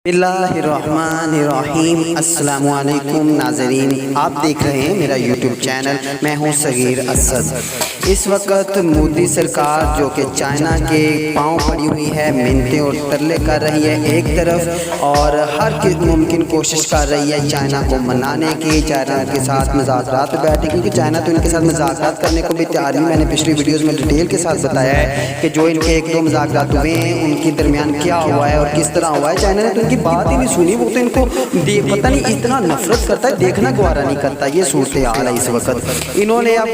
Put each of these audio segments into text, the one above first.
बिस्मिल्लाहिर्रहमानिर्रहीम। अस्सलामुअलैकुम नाज़रीन, आप देख रहे हैं मेरा यूट्यूब चैनल। मैं हूं सगीर असद। इस वक्त मोदी सरकार जो कि चाइना के पांव पड़ी हुई है, मिन्नतें और तरले कर रही है एक तरफ, और हर मुमकिन कोशिश कर रही है चाइना को मनाने की, चाइना के साथ मज़ाकरात पर बैठे, क्योंकि चाइना तो इनके साथ मज़ाकरात करने को भी तैयार नहीं। मैंने पिछली वीडियोज़ में डिटेल के साथ बताया है कि जो इनके एक दो मज़ाकरात हुए हैं उनके दरमियान क्या हुआ है और किस तरह हुआ है। चाइना ने तो की बात ही नहीं सुनी। वो तो इनको पता नहीं इतना नफरत करता है, देखना गवारा नहीं करता। ये सूरत हाल है इस वक्त। इन्होंने अब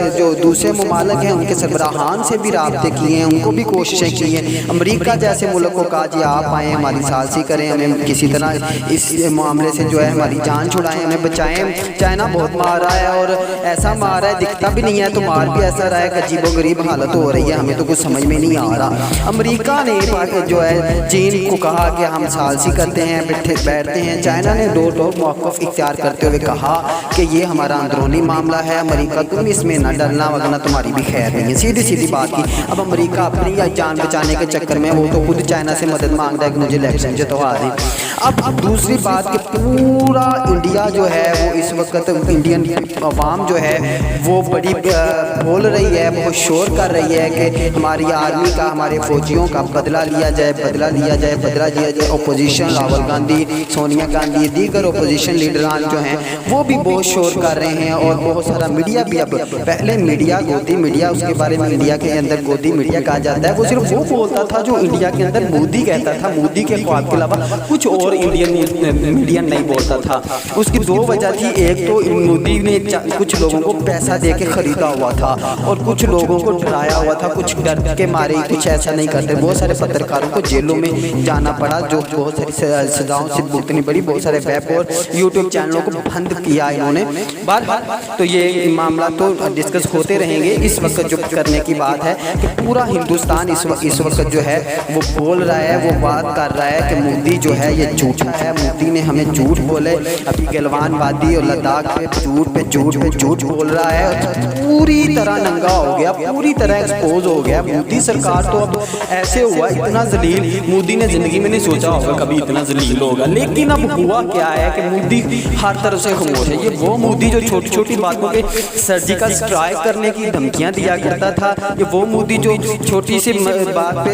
जो दूसरे ममालिक हैं उनके सरबराहान से भी राब्ते किए हैं, उनको भी कोशिशें की हैं। अमेरिका जैसे मुल्क को कहा जी आप आएँ, हमारी सालसी करें, हमें किसी तरह इस मामले से जो है हमारी जान छुड़ाएं, हमें बचाएं। चाइना बहुत मार रहा है और ऐसा मार रहा है दिखता भी नहीं है, तो मार भी ऐसा रहा है कि अजीबो गरीब हालत हो रही है, हमें तो कुछ समझ में नहीं आ रहा। अमेरिका ने जो है चीन को कहा कि हम सालसी करते हैं, बैठते हैं। चाइना ने दो टोक मौक़िफ़ इख्तियार करते हुए कहा कि ये हमारा अंदरूनी मामला है, अमेरिका तुम इसमें न डरना वरना तुम्हारी भी खैर नहीं है। सीधी सीधी बात की। अब अमेरिका अपनी जान बचाने के चक्कर में वो तो खुद चाइना से मदद मांग रहा है कि मुझे इलेक्शन जितवा दें। अब दूसरी बात कि पूरा इंडिया जो है वो इस वक्त इंडियन अवाम जो है वो बड़ी बोल रही है, बहुत शोर कर रही है कि हमारी आर्मी का, हमारे फौजियों का बदला लिया जाए, बदला लिया जाए, बदला लिया जाए। अपोजिशन राहुल गांधी, सोनिया गांधी, दीगर अपोजिशन लीडरान जो हैं वो भी बहुत शोर कर रहे हैं, और बहुत सारा मीडिया भी। अब पहले मीडिया गोदी मीडिया, उसके बारे में इंडिया के अंदर गोदी मीडिया कहा जाता है, वो सिर्फ वो बोलता था जो इंडिया के अंदर मोदी कहता था। मोदी के ख्वाब के अलावा कुछ और इंडियन मीडिया नहीं बोलता था। उसकी दो वजह थी, एक तो मोदी ने कुछ लोगों को पैसा दे के खरीदा हुआ था और कुछ लोगों को डराया हुआ था, कुछ डर के मारे कुछ ऐसा नहीं करते। बहुत सारे पत्रकारों को जेलों में जाना पड़ा, जो बहुत सारी सजाओं से भुगतनी पड़ी। बहुत सारे वेब और यूट्यूब चैनलों को बंद किया इन्होंने। बार तो ये मामला तो डिस्कस होते रहेंगे। इस वक्त जो करने की बात है कि पूरा हिंदुस्तान इस वक्त जो है वो बोल रहा है, वो बात कर रहा है कि मोदी जो है ये झूठा है, मोदी ने हमें झूठ बोले। अभी गलवान वादी और लद्दाख पे झूठ बोल रहा है, पूरी तरह नंगा हो गया, पूरी तरह एक्सपोज हो गया। मोदी सरकार तो अब ऐसे हुआ, इतना जलील मोदी ने जिंदगी में नहीं सोचा होगा कभी इतना जलील होगा। लेकिन अब हुआ क्या है कि मोदी हर तरफ से खामोश है। ये वो मोदी जो छोटी छोटी बातों पे सर्जिकल स्ट्राइक करने की धमकियां दिया करता था, ये वो मोदी जो छोटी सी बात पे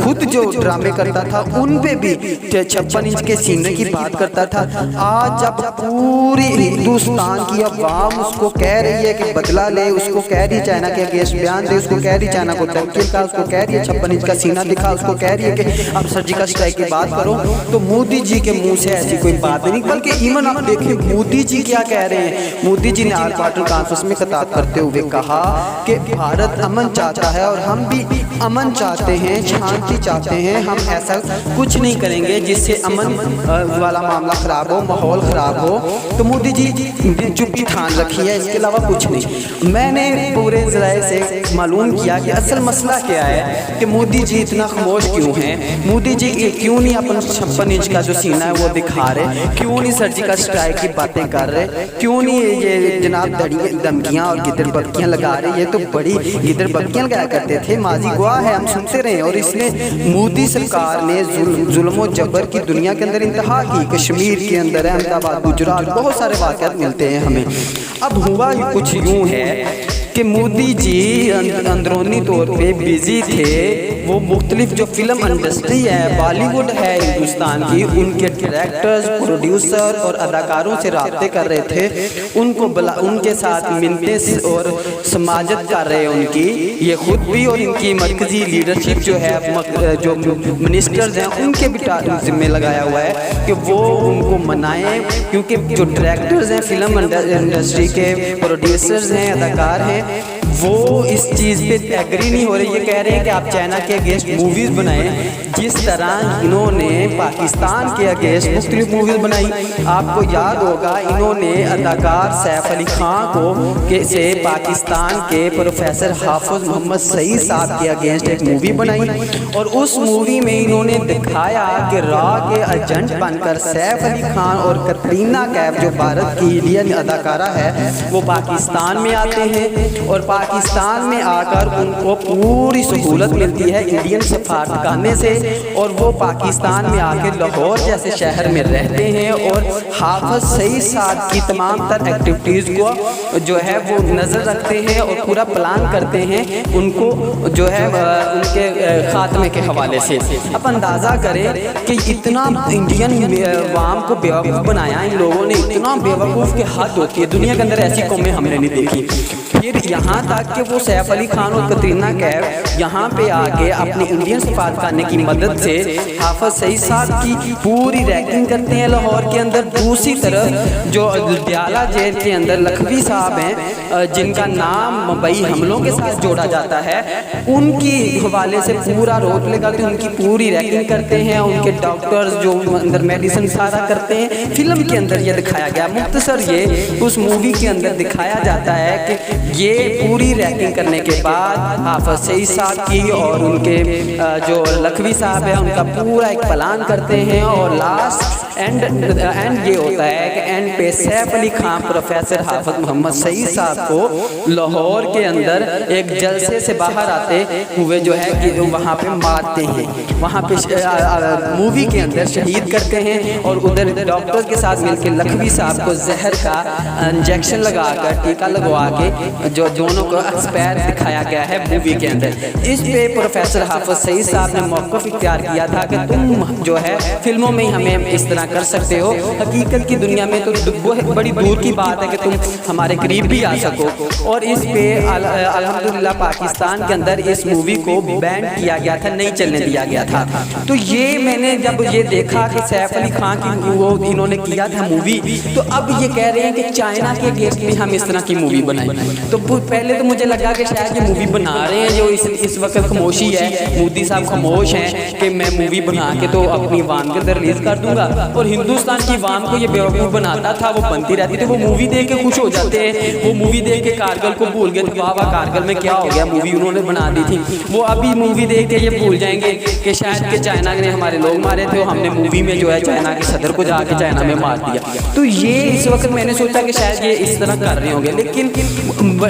खुद जो ड्रामे करता था उन पे भी 56 इंच के सीने की बात करता था। आज जब पूरी हिंदुस्तान की अवाम उसको कह रही है कि बदला ले, उसको कह रही है चाइना के अगेंस्ट बयान दे, उसको कह रही है चाइना को टंकिल का, उसको कह रही है 56 इंच का सीना दिखा, उसको कह रही है कि अब सर्जिकल स्ट्राइक की बात करो, तो मोदी जी के मुंह से ऐसी कोई बात नहीं। बल्कि इवन आप देखें मोदी जी क्या कह रहे हैं। मोदी जी ने आल पार्टी कॉन्फ्रेंस में खिताब करते हुए कहा कि भारत अमन चाहता है और हम भी अमन चाहते हैं, शांति चाहते हैं। हम ऐसा कुछ नहीं करेंगे जिससे अमन वाला मामला खराब हो, माहौल खराब हो। तो मोदी जी चुप्पी ठान रखी है, इसके अलावा कुछ नहीं। मैंने पूरे ज़राए से मालूम किया कि असल मसला क्या है कि मोदी जी इतना खामोश क्यों हैं। मोदी जी क्यों नहीं अपन 56 इंच का जो सीना है वो दिखा रहे, क्यों नहीं सर्जिकल स्ट्राइक की बातें कर रहे, क्यों नहीं ये जनाब धमकियाँ और गिदड़बक्कियाँ लगा रहे। ये तो बड़ी गिदड़बक्कियाँ लगाया करते थे, माजी गवाह है, हम सुनते रहे। और इसमें मोदी सरकार ने जुल्म और जबर की दुनिया के अंदर इंतहा की। कश्मीर के अंदर, अहमदाबाद, गुजरात, बहुत सारे वाक़यात मिलते हैं हमें। अब हुआ कुछ यूँ है कि मोदी जी अंदरूनी तौर पे बिजी थे। वो मुख्तलिफ जो फिल्म इंडस्ट्री है, बॉलीवुड है हिंदुस्तान की, उनके डायरेक्टर्स, प्रोड्यूसर और अदाकारों से राब्ते कर रहे थे, उनको उनके साथ मिलते और समाजत कर रहे हैं उनकी। ये खुद भी और इनकी मरकजी लीडरशिप जो है, जो मिनिस्टर्स हैं, उनके भी जिम्मे लगाया हुआ है कि वो उनको मनाएं, क्योंकि जो डायरेक्टर्स हैं, फिल्म इंडस्ट्री के प्रोड्यूसर्स हैं, अदाकार हैं, वो इस चीज़ पे एग्री नहीं हो रहे। ये कह रहे हैं कि आप चाइना के अगेंस्ट मूवीज़ बनाएं, जिस तरह इन्होंने पाकिस्तान के अगेंस्ट मुख्तलिफ मूवीज़ बनाई। आपको याद होगा इन्होंने अदाकार सैफ अली खान को से पाकिस्तान के प्रोफेसर हाफिज मोहम्मद सईद साहब के अगेंस्ट एक मूवी बनाई, और उस मूवी में इन्होंने दिखाया कि रॉ के एजेंट बनकर सैफ अली खान और कटरीना कैफ जो भारत की इंडियन अदाकारा है वो पाकिस्तान में आते हैं और पाकिस्तान में आकर उनको पूरी सहूलत मिलती है इंडियन सफारतखाने से, और वो पाकिस्तान में आकर लाहौर जैसे शहर में रहते हैं और हाफिज सईद साहब की तमाम तर एक्टिविटीज़ को जो है वो नज़र रखते हैं और पूरा प्लान करते हैं उनको जो है उनके खात्मे के हवाले से। अब अंदाज़ा करें कि इतना इंडियन वाम को बेवकूफ़ बनाया इन लोगों ने, इतना बेवकूफ़ की हद होती है, दुनिया के अंदर ऐसी कौमें हमने नहीं देखी। फिर यहाँ तक कि वो सैफ अली खान और कतरीना कैफ यहाँ पे आके अपने इंडियन सफारतखाने की मदद से हाफिज सईद साहब की पूरी रैगिंग करते हैं लाहौर के अंदर। दूसरी तरफ जो दयाला जेल के अंदर लखवी साहब हैं जिनका नाम मुंबई हमलों के साथ जोड़ा जाता है, उनकी हवाले से पूरा रोक लगाते हैं, उनकी पूरी रैगिंग करते हैं, उनके डॉक्टर्स जो अंदर मेडिसिन सारा करते हैं। फिल्म के अंदर ये दिखाया गया, मुख्तसर ये उस मूवी के अंदर दिखाया जाता है कि ये पूरी रैगिंग करने के बाद हाफिज सईद साहब की और उनके जो लखवी साहब है उनका पूरा एक प्लान करते हैं, और लास्ट एंड ये होता है कि एंड पे सैफ अली खान प्रोफेसर हाफिज मोहम्मद सईद साहब को लाहौर के अंदर एक जलसे से बाहर आते हुए जो है कि वहाँ पे मारते हैं, वहाँ पे मूवी के अंदर शहीद करते हैं, और उधर डॉक्टर के साथ मिलकर लखवी साहब को जहर का इंजेक्शन लगाकर टीका लगवा के जो दोनों को एक्सपायर दिखाया गया है मूवी के अंदर। इस पे प्रोफेसर हाफिज सईद साहब ने मौक़िफ़ इख्तियार किया था कि तुम जो है फिल्मों में हमें इस तरह कर सकते हो, हकीकत की दुनिया में तो वो बड़ी दूर की बात है कि तुम हमारे करीब भी आ सको। और इस पे अल्हम्दुलिल्लाह पाकिस्तान के अंदर इस मूवी को बैन किया गया था, नहीं चलने दिया गया था। तो ये मैंने जब ये देखा कि सैफ अली खान की वो इन्होंने किया था मूवी, तो अब ये कह रहे हैं कि चाइना के अगेंस्ट में हम इस तरह की मूवी बनाएं। तो पहले तो मुझे लगा कि शायद ये मूवी बना रहे हैं जो इस वक्त खामोशी है, मोदी साहब खामोश हैं कि मैं मूवी बना के तो अपनी वाम के अंदर रिलीज कर दूंगा, और हिंदुस्तान की वाम को ये बेवकूफ़ बनाता था, वो बनती रहती थी, वो मूवी देख के खुश हो जाते हैं, वो मूवी देख के कारगिल को भूल गए, वाह वाह कारगिल में क्या हो गया, मूवी उन्होंने बना दी थी। वो अभी मूवी देख के ये भूल जाएंगे कि शायद कि चाइना ने हमारे लोग मारे थे, हमने मूवी में जो है चाइना के सदर को जाके चाइना में मार दिया। तो ये इस वक्त मैंने सोचा कि शायद ये इस तरह कर रहे होंगे, लेकिन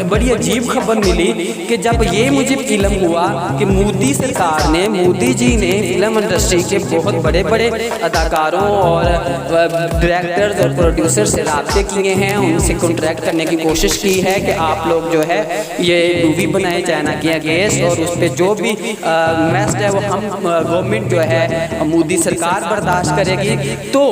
बड़ी अजीब खबर मिली कि जब ये मुझे इल्म हुआ कि मोदी सरकार ने, मोदी जी ने फिल्म इंडस्ट्री के बहुत बड़े बड़े अदाकारों और डायरेक्टर्स और प्रोड्यूसर से राब्ते किए हैं, उनसे कॉन्ट्रैक्ट करने की कोशिश की है कि आप लोग जो है ये मूवी बनाए चाइना के अगेंस्ट, और उस पर जो भी मैस्ट है वो हम गवर्नमेंट जो है मोदी सरकार बर्दाश्त करेगी। तो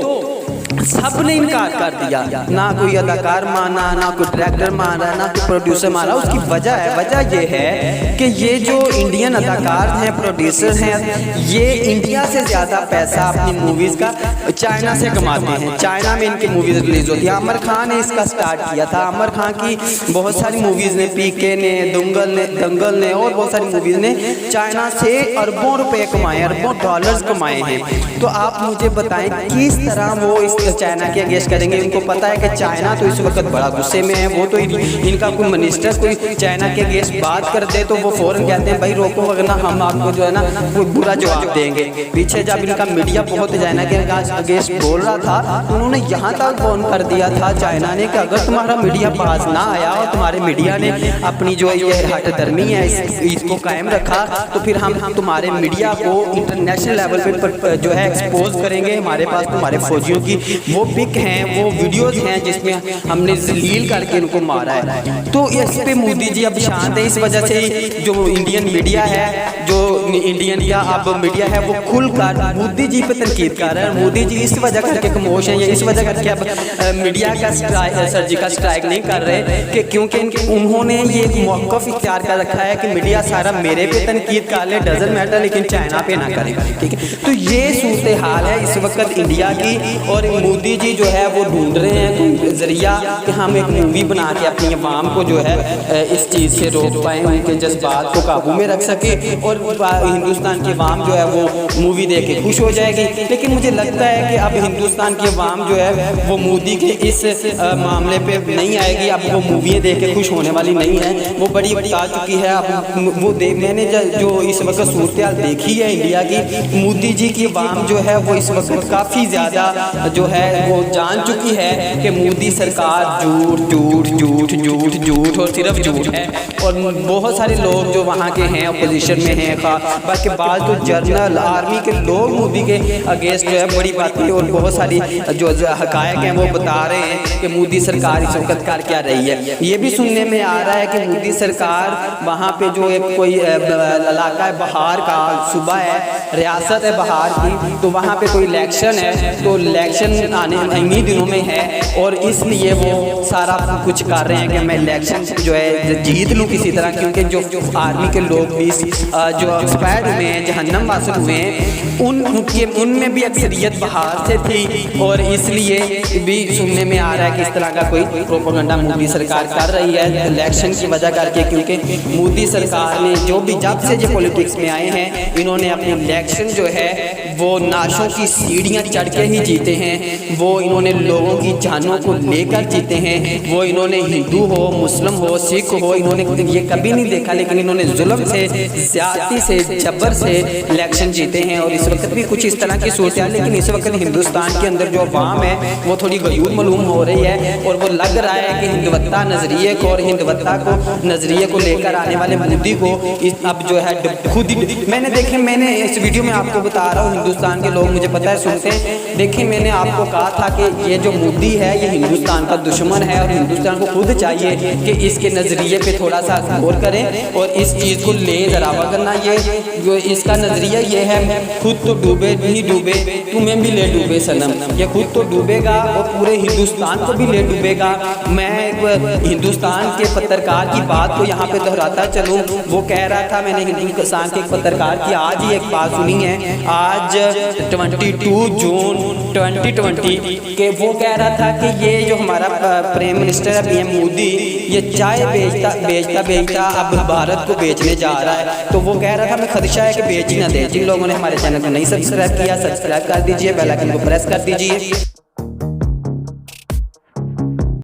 सब ने इनकार कर दिया, ना कोई अदाकार माना, ना कोई डायरेक्टर माना, ना कोई प्रोड्यूसर माना। उसकी वजह ये है कि ये जो इंडियन अदाकार हैं, प्रोड्यूसर हैं, ये इंडिया से ज़्यादा पैसा अपनी मूवीज़ का चाइना से कमाते हैं। चाइना में इनकी मूवीज़ रिलीज़ होती है। आमिर खान ने इसका स्टार्ट किया था। आमिर खान की बहुत सारी मूवीज़ ने, पीके ने, दंगल ने और बहुत सारी मूवीज़ ने चाइना से अरबों रुपए कमाए, अरबों डॉलर्स कमाए हैं। तो आप मुझे बताएं किस तरह वो इस चाइना के अगेंस्ट करेंगे। इनको पता है कि चाइना तो इस वक्त बड़ा गुस्से में है, वो तो इनका कोई मिनिस्टर कोई चाइना के अगेंस्ट बात कर दे तो वो फ़ौरन कहते हैं भाई रोको, वरना हम आपको जो है ना कोई बुरा जवाब देंगे। पीछे जब इनका मीडिया बहुत चाइना के अगेंस्ट बोल रहा था, उन्होंने यहाँ तक फोन कर दिया था चाइना ने कि अगर तुम्हारा मीडिया पास ना आया और तुम्हारे मीडिया ने अपनी जो ये हठधर्मी है इसको कायम रखा, तो फिर हम तुम्हारे मीडिया को इंटरनेशनल लेवल पर जो है एक्सपोज करेंगे। हमारे पास तुम्हारे फौजियों की वो पिक हैं, वो वीडियोस हैं जिसमें हमने जलील करके इनको मारा है। तो इस पे मोदी जी अब शांत है। इस वजह से जो इंडियन मीडिया है, जो इंडियन या अब मीडिया है, वो खुलकर मोदी जी पे तनकीद कर रहा है। मोदी जी इस वजह करके खामोश हैं या इस वजह करके अब मीडिया का सर्जिकल स्ट्राइक नहीं कर रहे कि क्योंकि उन्होंने ये मौक़िफ़ इख्तियार कर रखा है कि मीडिया सारा मेरे पे तनकीद कर ले, डजंट मैटर, लेकिन चाइना पे ना करे। ठीक है, तो ये सूरत हाल है इस वक्त इंडिया की। और मोदी जी जो है वो ढूंढ रहे हैं कोई जरिया कि हम एक मूवी बना के अपनी अवाम को जो है इस चीज़ से रोक पाएँ, उनके जज्बात को काबू में रख सके और हिंदुस्तान की अवाम जो है वो मूवी देख के खुश हो जाएगी। लेकिन मुझे लगता है कि अब हिंदुस्तान की अवाम जो है वो मोदी के इस मामले पे नहीं आएगी। अब वो मूवियाँ देख के खुश होने वाली नहीं है, वो बड़ी आ चुकी है। अब वो मैंने जो इस वक्त सूरत देखी है इंडिया की, मोदी जी की अवाम जो है वो इस वक्त काफ़ी ज़्यादा जो है है वो जान चुकी है कि मोदी सरकार झूठ झूठ झूठ झूठ झूठ और सिर्फ झूठ है। और बहुत सारे लोग जो वहाँ के हैं अपोजिशन में हैं, बाकी बाद जो जर्नल आर्मी के लोग मोदी के अगेंस्ट जो है बड़ी बातें और बहुत सारी जो हकायक हैं वो बता रहे हैं कि मोदी सरकार इस वक्त कर क्या रही है। ये भी सुनने में आ रहा है कि मोदी सरकार वहाँ पे जो एक कोई इलाका है बहार का, सूबा है, रियासत है बहार की, तो वहाँ पे कोई इलेक्शन है, तो इलेक्शन आने इन्हीं दिनों में है और इसलिए वो सारा कुछ कर रहे हैं कि मैं इलेक्शन जो है जीत लूँ किसी तरह, क्योंकि जो आर्मी के लोग भी जो एक्सपायर्ड हुए हैं, जहन्नम वासिल हुए हैं, उनमें भी अक्सरियत बाहर से थी और इसलिए भी सुनने में आ रहा है कि इस तरह का कोई प्रोपेगेंडा मोदी सरकार कर रही है इलेक्शन की वजह करके। क्योंकि मोदी सरकार ने जो भी जब से जो पॉलिटिक्स में आए हैं, इन्होंने अपने इलेक्शन जो है वो नाशों की सीढ़ियाँ चढ़ के ही जीते हैं। वो इन्होंने लोगों की जानों को लेकर जीते हैं। वो इन्होंने हिंदू हो, मुस्लिम हो, सिख हो, इन्होंने ये कभी नहीं देखा, लेकिन इन्होंने जुल्म से, ज़्यादती से, जबर से इलेक्शन जीते हैं। और इस वक्त भी कुछ इस तरह की सूरत है, लेकिन इस वक्त हिंदुस्तान के अंदर जो अवाम है वो थोड़ी गयूर मालूम हो रही है और वो लग रहा है कि हिंदुत्ता नज़रिए को और हिंदुत्ता को नज़रिए को लेकर आने वाले मोदी को अब जो है खुद ही मैंने इस वीडियो में आपको बता रहा हूँ, हिंदुस्तान के लोग मुझे पता है सुनते हैं। देखिए मैंने आपको कहा था कि ये जो मोदी है ये हिंदुस्तान का दुश्मन है और हिंदुस्तान को खुद चाहिए कि इसके नज़रिए पे थोड़ा सा गौर करें और इस चीज़ को ले जरा वरना ये जो इसका नज़रिया ये है, खुद तो डूबे नहीं डूबे तुम्हें भी ले डूबे सनम। ये खुद तो डूबेगा और पूरे हिंदुस्तान को भी ले डूबेगा। मैं हिंदुस्तान के पत्रकार की बात को यहाँ पे दोहराता चलूँ, वो कह रहा था, मैंने हिंदुस्तान के एक पत्रकार की आज ही एक बात सुनी है, आज 22 जून 2020 के वो कह रहा था कि ये जो हमारा प्राइम मिनिस्टर है पीएम मोदी, ये चाय बेचता अब भारत को बेचने जा रहा है। तो वो कह रहा था मैं खदशा है कि बेच ही ना दे। जिन लोगों ने हमारे चैनल को नहीं सब्सक्राइब किया, सब्सक्राइब कर दीजिए, बेल आइकन को प्रेस कर दीजिए।